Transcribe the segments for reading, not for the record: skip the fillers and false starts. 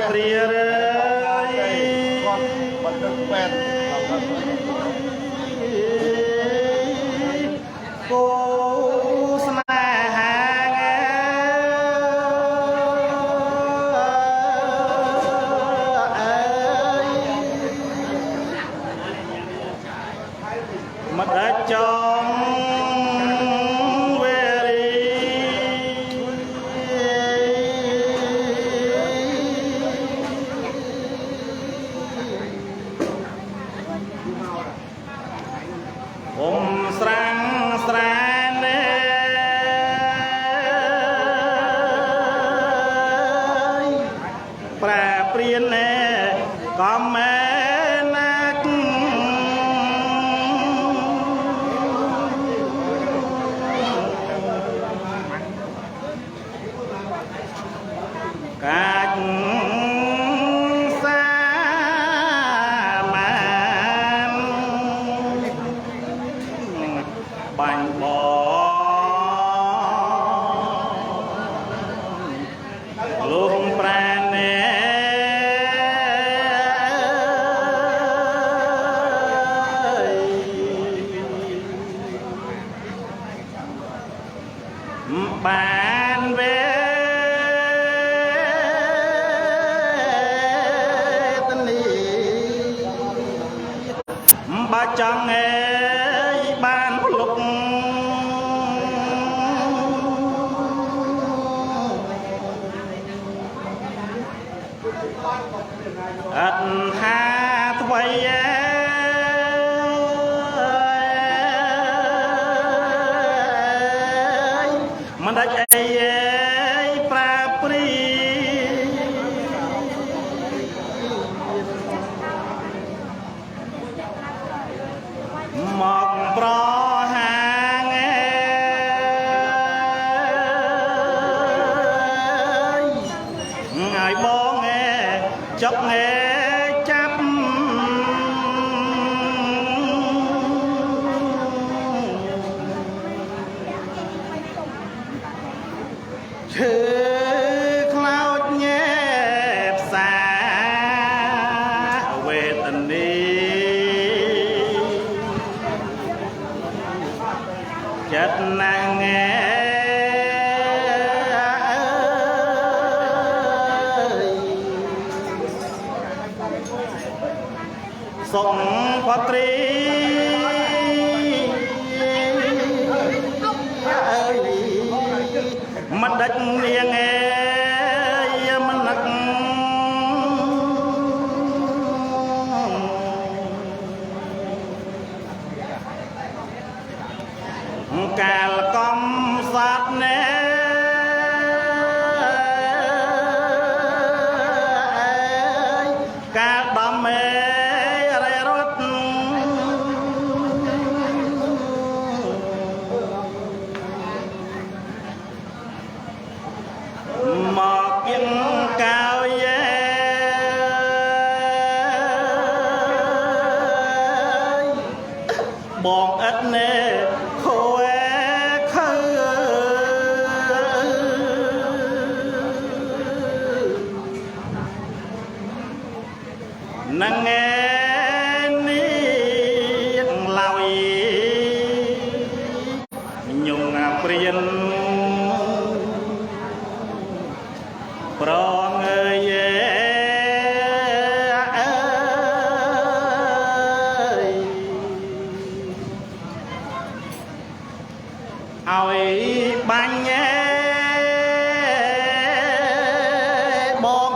ព្រារើយបណ្ដឹងពេទ្យគូស្នេហាមិនដាច់ចង់វេរីស្រាំងស្រានប្រាព្រៀនកំមែណាក់កាច់សាមានបាញ់បលងប្រាណបានវេទនីបាចង់បានភ្លុកអត់ថាថ្មីមិនដាច់អីប្រាព្រីមកប្រហាងឲ្យបងចុកចាប់ឈើខ្លោចញែផ្សាវេទនីចិត្តណាងសុងផត្រីមិនដាច់នាងមិននឹកកាលកំសត់ណែកាលដំរៃរត់មកពីកៅបងឥតណែខូខើនឹងនេះឡើយញងព្រៀនប្រងឲ្យបាញ់បង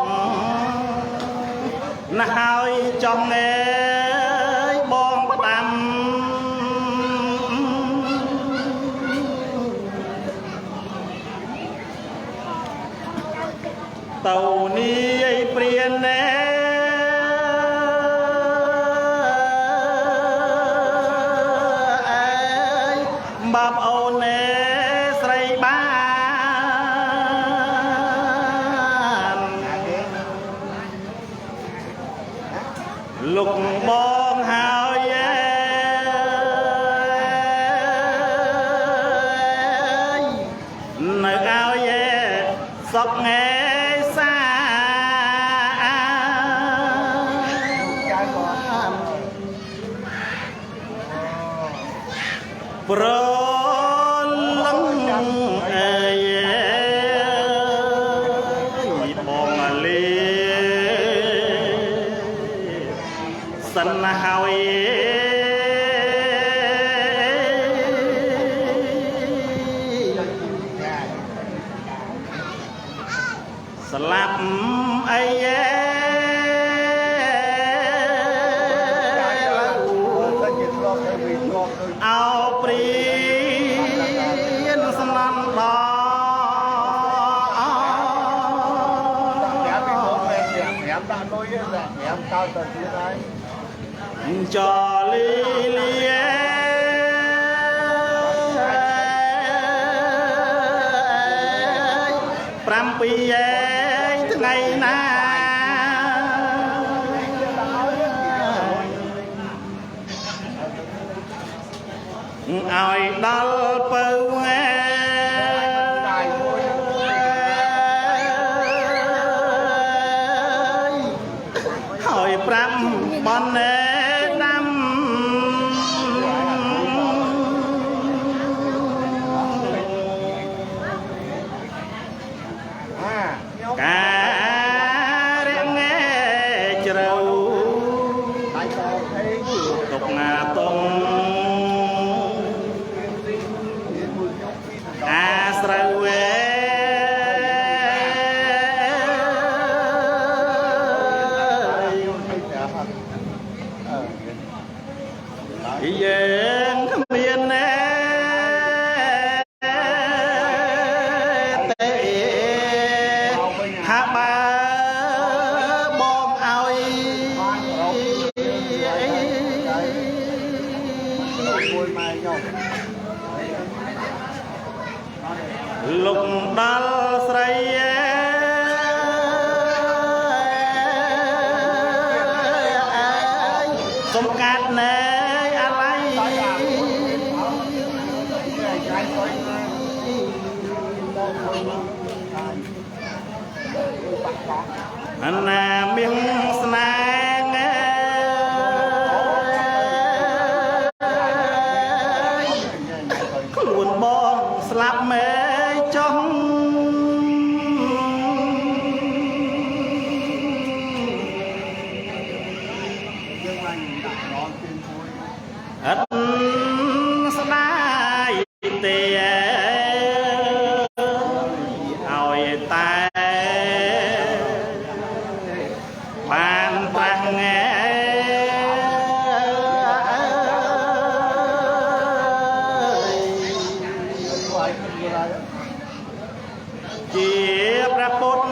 ណាហើយចង់បងផ្ដាំតៅនេះព្រៀនបាបអូនស្រីបានលោកបងហើយនៅឲ្យសុកសា ប្រលឹងអើយបងលេសិនហើយស្លាប់អីអោព្រៀនសំឡំដល់ចលីលា7ថ្ងៃណាឲ្យដល់ពៅហើយ5បនដាំការរៀងជ្រៅទុកណាតុងអាស្រូវយើងគ្មានទេថាបើបងឲ្យលុកដល់ស្រីសំកាត់ណែអាឡៃអណាមានស្នេហ៍ខ្លួនបងស្លាប់មេចុះអត់ស្ដាយទេឲ្យតែបានប្រាំងជាព្រះពុទ្ធ